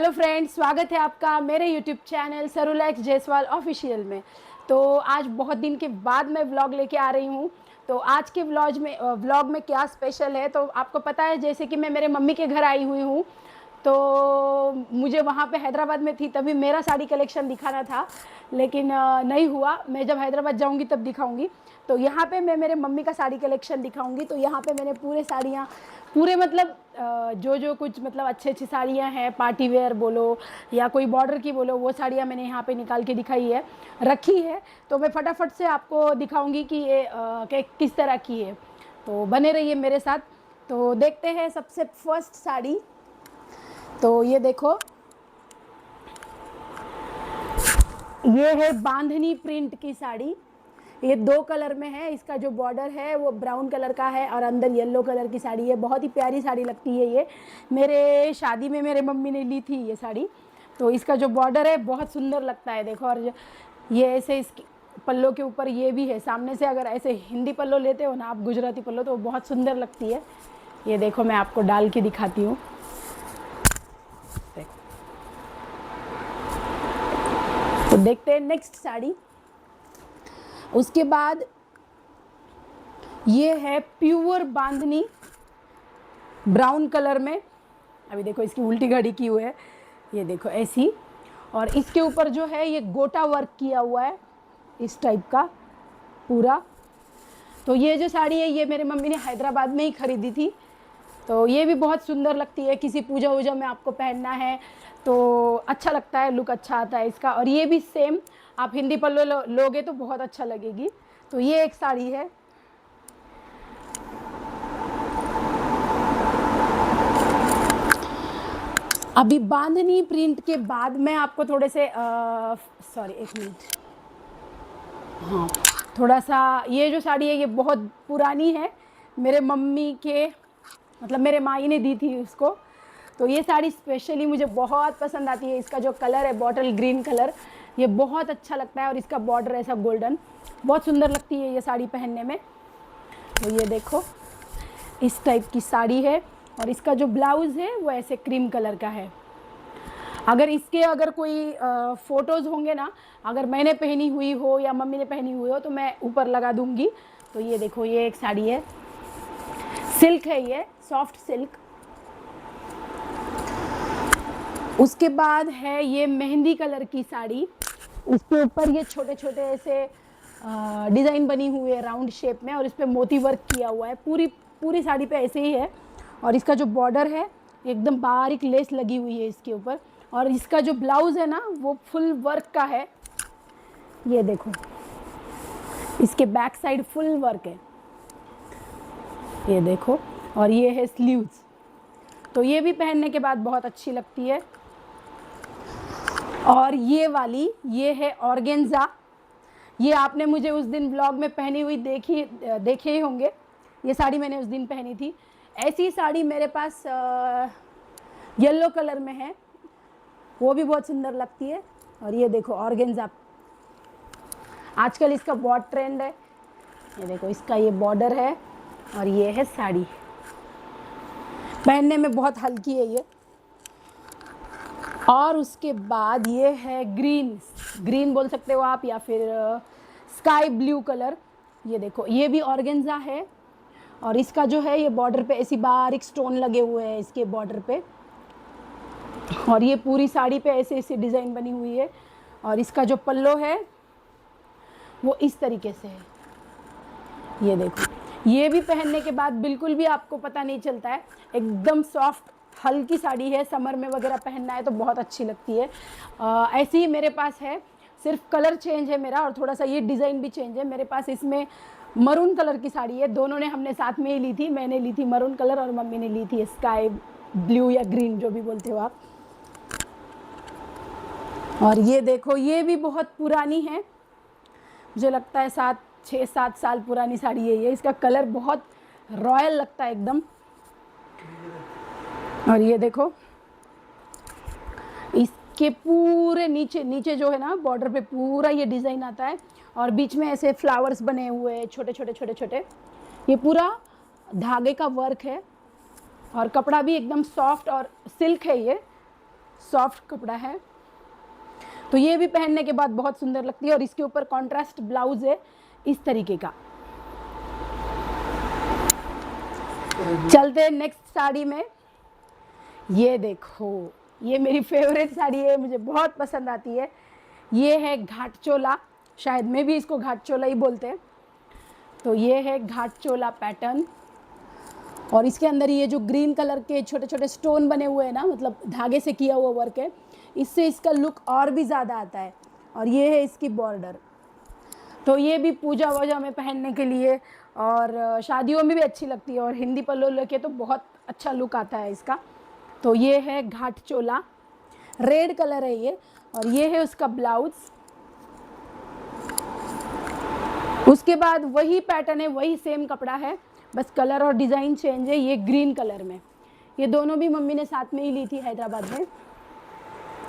Hello friends, स्वागत है आपका मेरे यूट्यूब चैनल सरुलैक्स जयसवाल ऑफिशियल में। तो आज बहुत दिन के बाद मैं व्लॉग लेके आ रही हूँ। तो आज के व्लॉग में क्या स्पेशल है तो आपको पता है, जैसे कि मैं मेरे मम्मी के घर आई हुई हूँ। तो मुझे वहाँ पे हैदराबाद में थी तभी मेरा साड़ी कलेक्शन दिखाना था, लेकिन नहीं हुआ। मैं जब हैदराबाद जाऊँगी तब दिखाऊँगी। तो यहाँ पे मैं मेरे मम्मी का साड़ी कलेक्शन दिखाऊँगी। तो यहाँ पे मैंने पूरे साड़ियाँ, पूरे मतलब जो जो कुछ मतलब अच्छी अच्छी साड़ियाँ हैं, पार्टी वेयर बोलो या कोई बॉर्डर की बोलो, वो साड़ियाँ मैंने यहाँ पे निकाल के दिखाई है, रखी है। तो मैं फटाफट से आपको दिखाऊंगी कि ये किस तरह की है। तो बने रहिए मेरे साथ। तो देखते हैं सबसे फर्स्ट साड़ी। तो ये देखो, ये है बांधनी प्रिंट की साड़ी। ये दो कलर में है। इसका जो बॉर्डर है वो ब्राउन कलर का है और अंदर येलो कलर की साड़ी है। बहुत ही प्यारी साड़ी लगती है ये। मेरे शादी में मेरे मम्मी ने ली थी ये साड़ी। तो इसका जो बॉर्डर है बहुत सुंदर लगता है, देखो। और ये ऐसे इसकी पल्लों के ऊपर ये भी है। सामने से अगर ऐसे हिंदी पल्लो लेते हो ना आप, गुजराती पल्लो, तो बहुत सुंदर लगती है। ये देखो, मैं आपको डाल के दिखाती हूँ। तो देखते हैं नेक्स्ट साड़ी। उसके बाद ये है प्योर बांधनी ब्राउन कलर में। अभी देखो इसकी उल्टी घड़ी की हुई है, ये देखो ऐसी। और इसके ऊपर जो है ये गोटा वर्क किया हुआ है इस टाइप का पूरा। तो ये जो साड़ी है ये मेरी मम्मी ने हैदराबाद में ही खरीदी थी। तो ये भी बहुत सुंदर लगती है, किसी पूजा वूजा में आपको पहनना है तो अच्छा लगता है, लुक अच्छा आता है इसका। और ये भी सेम आप हिंदी पल्लो लोगे तो बहुत अच्छा लगेगी। तो ये एक साड़ी है। अभी बांधनी प्रिंट के बाद मैं आपको थोड़े से सॉरी, एक मिनट। हाँ, थोड़ा सा ये जो साड़ी है ये बहुत पुरानी है। मेरे मम्मी के मतलब मेरे माई ने दी थी उसको। तो ये साड़ी स्पेशली मुझे बहुत पसंद आती है। इसका जो कलर है बॉटल ग्रीन कलर, ये बहुत अच्छा लगता है। और इसका बॉर्डर ऐसा गोल्डन, बहुत सुंदर लगती है ये साड़ी पहनने में। तो ये देखो इस टाइप की साड़ी है। और इसका जो ब्लाउज़ है वो ऐसे क्रीम कलर का है। अगर कोई फ़ोटोज़ होंगे ना, अगर मैंने पहनी हुई हो या मम्मी ने पहनी हुई हो तो मैं ऊपर लगा दूँगी। तो ये देखो, ये एक साड़ी है, सिल्क है, ये सॉफ्ट सिल्क। उसके बाद है ये मेहंदी कलर की साड़ी। इसके ऊपर ये छोटे छोटे ऐसे डिज़ाइन बनी हुई है राउंड शेप में, और इस पर मोती वर्क किया हुआ है। पूरी पूरी साड़ी पे ऐसे ही है। और इसका जो बॉर्डर है एकदम बारीक लेस लगी हुई है इसके ऊपर। और इसका जो ब्लाउज़ है ना वो फुल वर्क का है। ये देखो इसके बैक साइड फुल वर्क है, ये देखो। और ये है स्लीव्स। तो ये भी पहनने के बाद बहुत अच्छी लगती है। और ये वाली ये है ऑर्गेन्जा। ये आपने मुझे उस दिन ब्लॉग में पहनी हुई देखे ही होंगे। ये साड़ी मैंने उस दिन पहनी थी। ऐसी साड़ी मेरे पास येलो कलर में है, वो भी बहुत सुंदर लगती है। और ये देखो ऑर्गेन्जा, आजकल इसका बहुत ट्रेंड है। ये देखो इसका ये बॉर्डर है और ये है साड़ी। पहनने में बहुत हल्की है ये। और उसके बाद ये है ग्रीन बोल सकते हो आप, या फिर स्काई ब्लू कलर। ये देखो ये भी ऑर्गेन्जा है। और इसका जो है ये बॉर्डर पे ऐसी बारीक स्टोन लगे हुए हैं इसके बॉर्डर पे। और ये पूरी साड़ी पे ऐसे ऐसी डिज़ाइन बनी हुई है। और इसका जो पल्लो है वो इस तरीके से है। ये देखो, ये भी पहनने के बाद बिल्कुल भी आपको पता नहीं चलता है, एकदम सॉफ्ट हल्की साड़ी है। समर में वगैरह पहनना है तो बहुत अच्छी लगती है। ऐसी ही मेरे पास है, सिर्फ कलर चेंज है मेरा और थोड़ा सा ये डिज़ाइन भी चेंज है। मेरे पास इसमें मरून कलर की साड़ी है। दोनों ने हमने साथ में ही ली थी। मैंने ली थी मरून कलर और मम्मी ने ली थी स्काई ब्लू या ग्रीन, जो भी बोलते हो आप। और ये देखो ये भी बहुत पुरानी है, मुझे लगता है 6-7 साल पुरानी साड़ी है ये। इसका कलर बहुत रॉयल लगता है एकदम। और ये देखो इसके पूरे नीचे जो है ना बॉर्डर पे पूरा ये डिज़ाइन आता है। और बीच में ऐसे फ्लावर्स बने हुए हैं छोटे छोटे। ये पूरा धागे का वर्क है। और कपड़ा भी एकदम सॉफ्ट और सिल्क है ये, सॉफ्ट कपड़ा है। तो ये भी पहनने के बाद बहुत सुंदर लगती है। और इसके ऊपर कॉन्ट्रास्ट ब्लाउज है इस तरीके का। चलते हैं नेक्स्ट साड़ी में। ये देखो, ये मेरी फेवरेट साड़ी है, मुझे बहुत पसंद आती है। ये है घाट चोला, शायद मैं भी इसको घाट चोला ही बोलते हैं। तो ये है घाट चोला पैटर्न, और इसके अंदर ये जो ग्रीन कलर के छोटे छोटे स्टोन बने हुए हैं ना, मतलब धागे से किया हुआ वर्क है, इससे इसका लुक और भी ज़्यादा आता है। और ये है इसकी बॉर्डर। तो ये भी पूजा वूजा में पहनने के लिए और शादियों में भी अच्छी लगती है, और हिंदी पल्लू लेके तो बहुत अच्छा लुक आता है इसका। तो ये है घाट चोला, रेड कलर है ये, और ये है उसका ब्लाउज। उसके बाद वही पैटर्न है, वही सेम कपड़ा है, बस कलर और डिज़ाइन चेंज है। ये ग्रीन कलर में, ये दोनों भी मम्मी ने साथ में ही ली थी हैदराबाद में।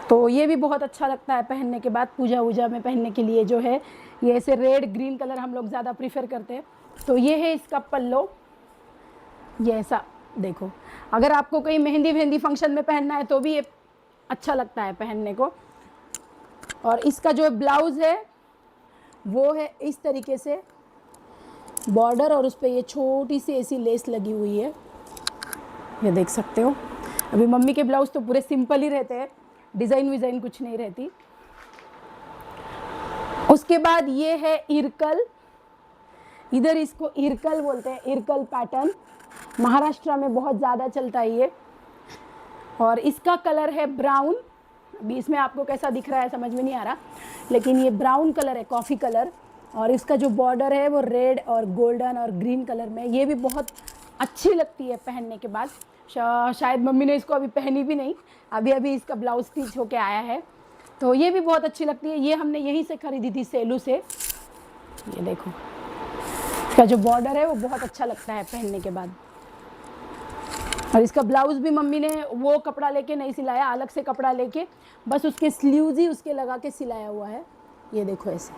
तो ये भी बहुत अच्छा लगता है पहनने के बाद, पूजा वूजा में पहनने के लिए जो है। ये ऐसे रेड ग्रीन कलर हम लोग ज़्यादा प्रीफर करते हैं। तो ये है इसका पल्लो, ये ऐसा देखो। अगर आपको कहीं मेहंदी वेहंदी फंक्शन में पहनना है तो भी ये अच्छा लगता है पहनने को। और इसका जो ब्लाउज़ है वो है इस तरीके से बॉर्डर, और उस पर ये छोटी सी ऐसी लेस लगी हुई है, ये देख सकते हो। अभी मम्मी के ब्लाउज तो पूरे सिंपल ही रहते हैं, डिज़ाइन विज़ाइन कुछ नहीं रहती। उसके बाद ये है इरकल, इधर इसको इरकल बोलते हैं, इरकल पैटर्न महाराष्ट्र में बहुत ज़्यादा चलता है ये। और इसका कलर है ब्राउन, अभी इसमें आपको कैसा दिख रहा है समझ में नहीं आ रहा, लेकिन ये ब्राउन कलर है, कॉफ़ी कलर। और इसका जो बॉर्डर है वो रेड और गोल्डन और ग्रीन कलर में। ये भी बहुत अच्छी लगती है पहनने के बाद। शायद मम्मी ने इसको अभी पहनी भी नहीं, अभी अभी इसका ब्लाउज स्टिच होके आया है। तो ये भी बहुत अच्छी लगती है। ये हमने यहीं से ख़रीदी थी, सेलू से। ये देखो, इसका जो बॉर्डर है वो बहुत अच्छा लगता है पहनने के बाद। और इसका ब्लाउज़ भी मम्मी ने वो कपड़ा लेके नहीं सिलाया, अलग से कपड़ा लेके बस उसके स्लीव्स ही उसके लगा के सिलाया हुआ है। ये देखो ऐसे।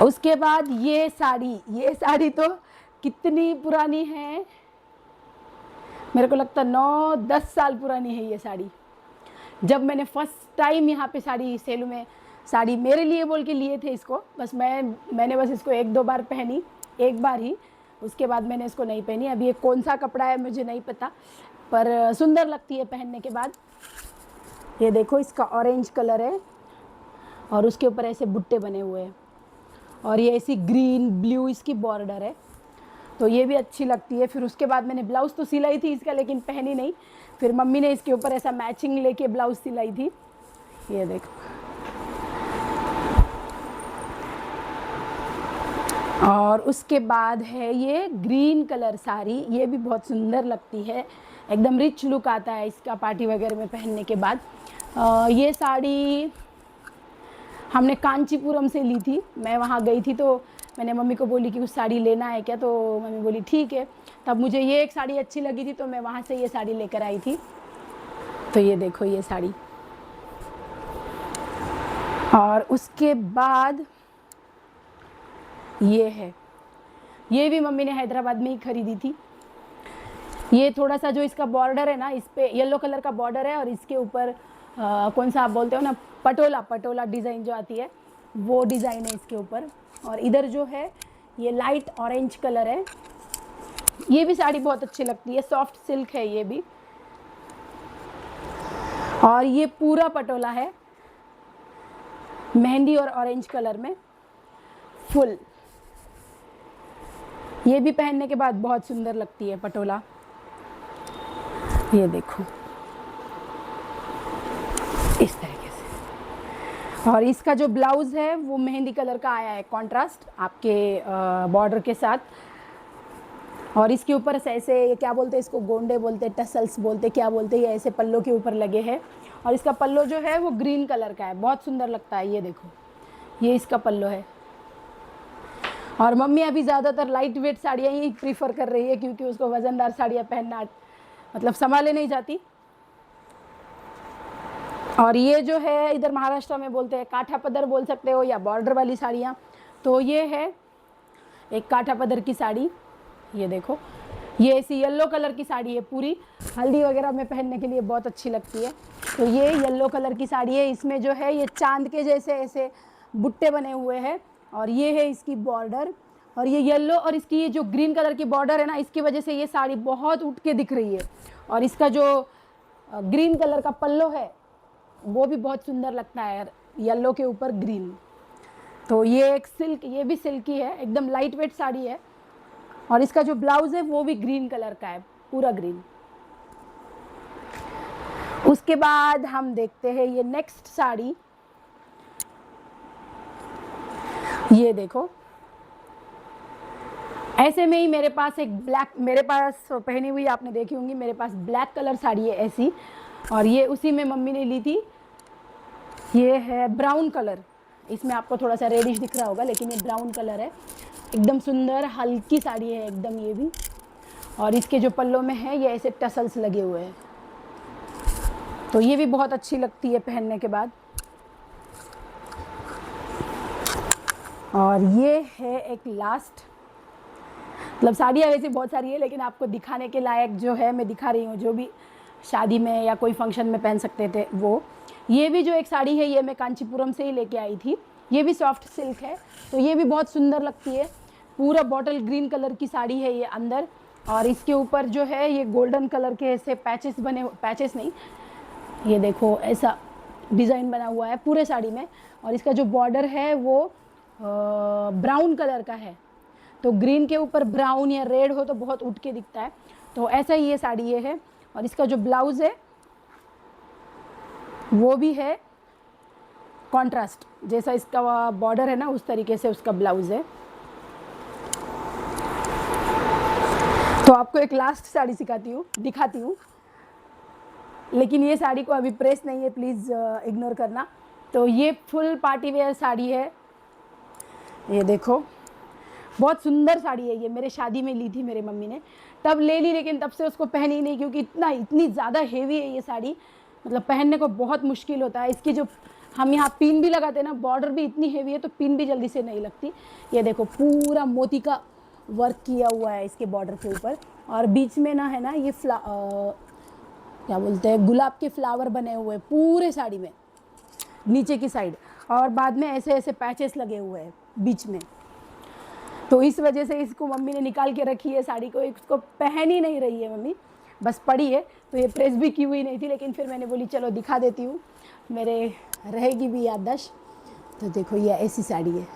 उसके बाद ये साड़ी तो कितनी पुरानी है, मेरे को लगता है 9-10 साल पुरानी है ये साड़ी। जब मैंने फर्स्ट टाइम यहाँ पे साड़ी सेलू में साड़ी मेरे लिए बोल के लिए थे इसको, बस मैंने बस इसको 1-2 बार पहनी, एक बार ही, उसके बाद मैंने इसको नहीं पहनी। अभी ये कौन सा कपड़ा है मुझे नहीं पता, पर सुंदर लगती है पहनने के बाद। ये देखो, इसका ऑरेंज कलर है और उसके ऊपर ऐसे बुट्टे बने हुए हैं, और ये ऐसी ग्रीन ब्लू इसकी बॉर्डर है। तो ये भी अच्छी लगती है। फिर उसके बाद मैंने ब्लाउज़ तो सिलाई थी इसका, लेकिन पहनी नहीं। फिर मम्मी ने इसके ऊपर ऐसा मैचिंग लेके ब्लाउज़ सिलाई थी। ये देखो, और उसके बाद है ये ग्रीन कलर साड़ी। ये भी बहुत सुंदर लगती है, एकदम रिच लुक आता है इसका पार्टी वगैरह में पहनने के बाद। ये साड़ी हमने कांचीपुरम से ली थी। मैं वहाँ गई थी तो मैंने मम्मी को बोली कि कुछ साड़ी लेना है क्या, तो मम्मी बोली ठीक है। तब मुझे ये एक साड़ी अच्छी लगी थी तो मैं वहाँ से ये साड़ी लेकर आई थी। तो ये देखो ये साड़ी। और उसके बाद ये है, ये भी मम्मी ने हैदराबाद में ही ख़रीदी थी। ये थोड़ा सा जो इसका बॉर्डर है ना, इस पे येलो कलर का बॉर्डर है, और इसके ऊपर कौन सा आप बोलते हो ना, पटोला डिज़ाइन जो आती है वो डिज़ाइन है इसके ऊपर। और इधर जो है ये लाइट ऑरेंज कलर है। ये भी साड़ी बहुत अच्छी लगती है, सॉफ्ट सिल्क है ये भी। और ये पूरा पटोला है, मेहंदी और ऑरेंज कलर में फुल। ये भी पहनने के बाद बहुत सुंदर लगती है पटोला। ये देखो इस तरीके से। और इसका जो ब्लाउज़ है वो मेहंदी कलर का आया है, कॉन्ट्रास्ट आपके बॉर्डर के साथ। और इसके ऊपर से ऐसे क्या बोलते हैं इसको, गोंडे बोलते, टसल्स बोलते, क्या बोलते हैं, ये ऐसे पल्लों के ऊपर लगे हैं। और इसका पल्लो जो है वो ग्रीन कलर का है, बहुत सुंदर लगता है। ये देखो, ये इसका पल्लो है। और मम्मी अभी ज़्यादातर लाइट वेट साड़ियाँ ही प्रीफर कर रही है, क्योंकि उसको वज़नदार साड़ियाँ पहनना मतलब संभाले नहीं जाती। और ये जो है इधर महाराष्ट्र में बोलते हैं काठा पदर बोल सकते हो, या बॉर्डर वाली साड़ियाँ। तो ये है एक काठा पदर की साड़ी। ये देखो, ये ऐसी येलो कलर की साड़ी है, पूरी हल्दी वगैरह में पहनने के लिए बहुत अच्छी लगती है। तो ये येलो कलर की साड़ी है, इसमें जो है ये चांद के जैसे ऐसे बुट्टे बने हुए हैं और ये है इसकी बॉर्डर। और ये येलो और इसकी ये जो ग्रीन कलर की बॉर्डर है ना, इसकी वजह से ये साड़ी बहुत उठ के दिख रही है। और इसका जो ग्रीन कलर का पल्लो है वो भी बहुत सुंदर लगता है येलो के ऊपर ग्रीन। तो ये एक सिल्क, ये भी सिल्की है, एकदम लाइट वेट साड़ी है। और इसका जो ब्लाउज है वो भी ग्रीन कलर का है, पूरा ग्रीन। उसके बाद हम देखते हैं ये नेक्स्ट साड़ी। ये देखो, ऐसे में ही मेरे पास एक ब्लैक, मेरे पास पहनी हुई आपने देखी होंगी, मेरे पास ब्लैक कलर साड़ी है ऐसी, और ये उसी में मम्मी ने ली थी। ये है ब्राउन कलर, इसमें आपको थोड़ा सा रेडिश दिख रहा होगा लेकिन ये ब्राउन कलर है। एकदम सुंदर हल्की साड़ी है एकदम ये भी। और इसके जो पल्लों में है ये ऐसे टसल्स लगे हुए हैं, तो ये भी बहुत अच्छी लगती है पहनने के बाद। और ये है एक लास्ट, मतलब साड़ियाँ वैसे बहुत सारी है लेकिन आपको दिखाने के लायक जो है मैं दिखा रही हूँ, जो भी शादी में या कोई फंक्शन में पहन सकते थे वो। ये भी जो एक साड़ी है ये मैं कांचीपुरम से ही लेके आई थी, ये भी सॉफ्ट सिल्क है, तो ये भी बहुत सुंदर लगती है। पूरा बॉटल ग्रीन कलर की साड़ी है ये अंदर, और इसके ऊपर जो है ये गोल्डन कलर के ऐसे पैचेस बने, पैचेस नहीं, ये देखो ऐसा डिज़ाइन बना हुआ है पूरे साड़ी में। और इसका जो बॉर्डर है वो ब्राउन कलर का है, तो ग्रीन के ऊपर ब्राउन या रेड हो तो बहुत उठ के दिखता है, तो ऐसा ही ये साड़ी ये है। और इसका जो ब्लाउज़ है वो भी है कॉन्ट्रास्ट, जैसा इसका बॉर्डर है ना उस तरीके से उसका ब्लाउज़ है। तो आपको एक लास्ट साड़ी दिखाती हूँ, लेकिन ये साड़ी को अभी प्रेस नहीं है, प्लीज़ इग्नोर करना। तो ये फुल पार्टी वेयर साड़ी है, ये देखो बहुत सुंदर साड़ी है ये, मेरे शादी में ली थी मेरे मम्मी ने, तब ले ली लेकिन तब से उसको पहनी नहीं, क्योंकि इतनी ज़्यादा हेवी है ये साड़ी, मतलब पहनने को बहुत मुश्किल होता है। इसकी जो हम यहाँ पिन भी लगाते हैं ना, बॉर्डर भी इतनी हेवी है तो पिन भी जल्दी से नहीं लगती। ये देखो पूरा मोती का वर्क किया हुआ है इसके बॉर्डर के ऊपर, और बीच में ना है ना ये क्या बोलते हैं, गुलाब के फ्लावर बने हुए पूरे साड़ी में नीचे की साइड, और बाद में ऐसे ऐसे पैचेस लगे हुए हैं बीच में। तो इस वजह से इसको मम्मी ने निकाल के रखी है साड़ी को, इसको पहन ही नहीं रही है मम्मी, बस पड़ी है। तो ये प्रेस भी की हुई नहीं थी, लेकिन फिर मैंने बोली चलो दिखा देती हूँ, मेरे रहेगी भी याददाश्त। तो देखो ये ऐसी साड़ी है।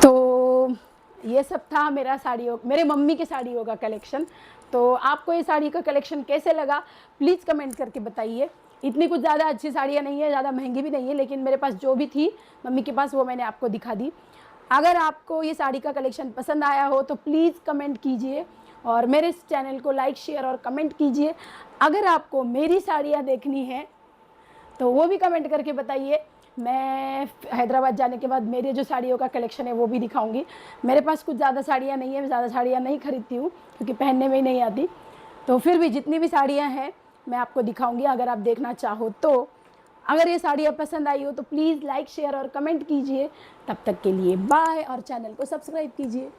तो ये सब था मेरे मम्मी के साड़ियों का कलेक्शन। तो आपको ये साड़ी का कलेक्शन कैसे लगा प्लीज़ कमेंट करके बताइए। इतनी कुछ ज़्यादा अच्छी साड़ियाँ नहीं है, ज़्यादा महंगी भी नहीं है, लेकिन मेरे पास जो भी थी मम्मी के पास वो मैंने आपको दिखा दी। अगर आपको ये साड़ी का कलेक्शन पसंद आया हो तो प्लीज़ कमेंट कीजिए, और मेरे इस चैनल को लाइक शेयर और कमेंट कीजिए। अगर आपको मेरी साड़ियाँ देखनी है तो वो भी कमेंट करके बताइए। मैं हैदराबाद जाने के बाद मेरे जो साड़ियों का कलेक्शन है वो भी दिखाऊंगी। मेरे पास कुछ ज़्यादा साड़ियाँ नहीं है, मैं ज़्यादा साड़ियाँ नहीं खरीदती हूँ क्योंकि पहनने में ही नहीं आती, तो फिर भी जितनी भी साड़ियाँ हैं मैं आपको दिखाऊंगी अगर आप देखना चाहो तो। अगर ये साड़ियाँ पसंद आई हो तो प्लीज़ लाइक शेयर और कमेंट कीजिए। तब तक के लिए बाय, और चैनल को सब्सक्राइब कीजिए।